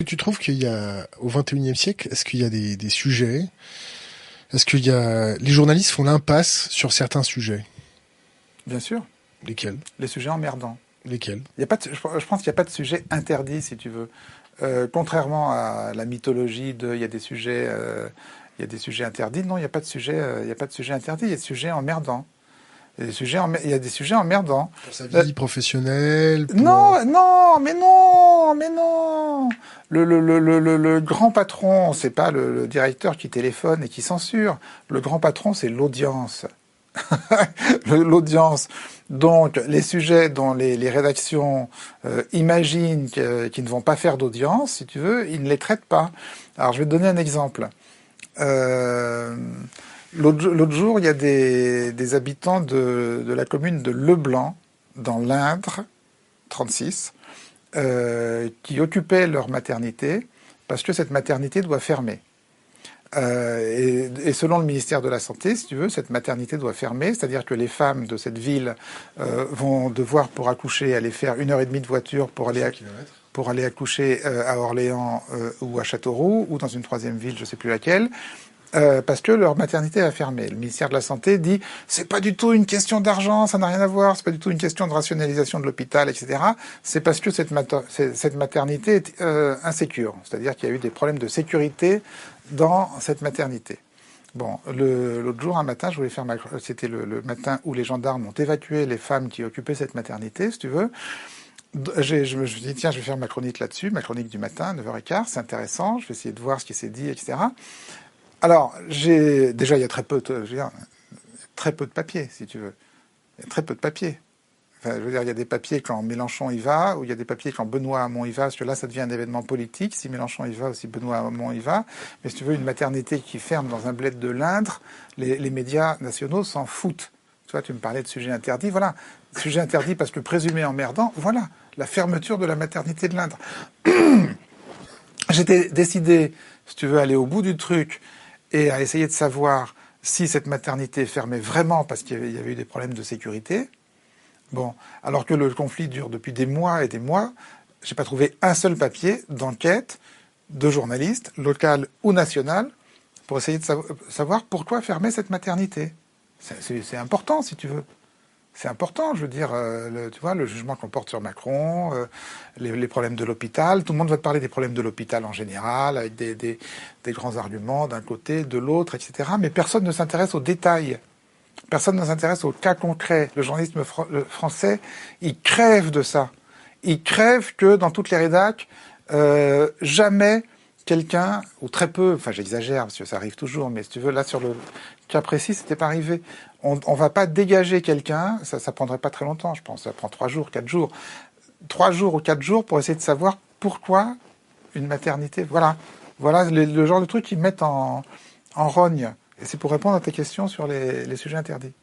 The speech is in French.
Tu trouves qu'il y a, au XXIe siècle, est-ce qu'il y a des sujets, est-ce qu'il y a, les journalistes font l'impasse sur certains sujets? Bien sûr, Lesquels? les sujets emmerdants. Lesquels? Il y a pas je pense qu'il n'y a pas de sujet interdit, si tu veux. Contrairement à la mythologie il y a des sujets, il y a des sujets interdits. Non, il n'y a pas de sujet, il y a pas de sujet interdit. Il y a des sujets emmerdants. Il y a des sujets emmerdants. Pour sa vie professionnelle, pour... Non, non, mais non, mais non. Le grand patron, c'est pas le directeur qui téléphone et qui censure. Le grand patron, c'est l'audience. L'audience. Donc, les sujets dont les rédactions imaginent qu'ils ne vont pas faire d'audience, si tu veux, ils ne les traitent pas. Alors, je vais te donner un exemple. Euh, L'autre jour, il y a des habitants de la commune de Leblanc, dans l'Indre, 36, qui occupaient leur maternité parce que cette maternité doit fermer. Et selon le ministère de la Santé, si tu veux, cette maternité doit fermer, c'est-à-dire que les femmes de cette ville vont devoir, pour accoucher, aller faire 1 heure et demie de voiture pour aller accoucher à Orléans ou à Châteauroux, ou dans une troisième ville, je ne sais plus laquelle, parce que leur maternité a fermé. Le ministère de la Santé dit c'est pas du tout une question d'argent, ça n'a rien à voir, c'est pas du tout une question de rationalisation de l'hôpital, etc. C'est parce que cette maternité est insécure, c'est-à-dire qu'il y a eu des problèmes de sécurité dans cette maternité. Bon, l'autre jour, un matin, je voulais faire c'était le matin où les gendarmes ont évacué les femmes qui occupaient cette maternité, si tu veux. Je me suis dit, tiens, je vais faire ma chronique là-dessus, ma chronique du matin, 9h15, c'est intéressant, je vais essayer de voir ce qui s'est dit, etc. Alors, déjà, il y a très peu de papier, si tu veux. Il y a très peu de papier. Enfin, je veux dire, il y a des papiers quand Mélenchon y va, ou il y a des papiers quand Benoît Hamon y va, parce que là, ça devient un événement politique. Si Mélenchon y va, aussi Benoît Hamon y va. Mais si tu veux, une maternité qui ferme dans un bled de l'Indre, les médias nationaux s'en foutent. Tu vois, tu me parlais de sujet interdit, voilà. Sujet interdit parce que présumé emmerdant, voilà. La fermeture de la maternité de l'Indre. J'étais décidé, si tu veux, aller au bout du truc et à essayer de savoir si cette maternité fermait vraiment parce qu'il y avait eu des problèmes de sécurité. Bon, alors que le conflit dure depuis des mois et des mois, j'ai pas trouvé un seul papier d'enquête de journalistes, local ou national, pour essayer de savoir pourquoi fermer cette maternité. C'est important, si tu veux. C'est important, je veux dire, tu vois, le jugement qu'on porte sur Macron, les problèmes de l'hôpital. Tout le monde va te parler des problèmes de l'hôpital en général, avec des grands arguments d'un côté, de l'autre, etc. Mais personne ne s'intéresse aux détails. Personne ne s'intéresse aux cas concrets. Le journalisme français, il crève de ça. Il crève que dans toutes les rédacs, jamais quelqu'un, ou très peu, enfin j'exagère parce que ça arrive toujours, mais si tu veux, là sur le cas précis, c'était pas arrivé. On va pas dégager quelqu'un, ça prendrait pas très longtemps, je pense, ça prend 3 jours, 4 jours. 3 jours ou 4 jours pour essayer de savoir pourquoi une maternité, voilà. Voilà le genre de truc qu'ils mettent en rogne. Et c'est pour répondre à tes questions sur les sujets interdits.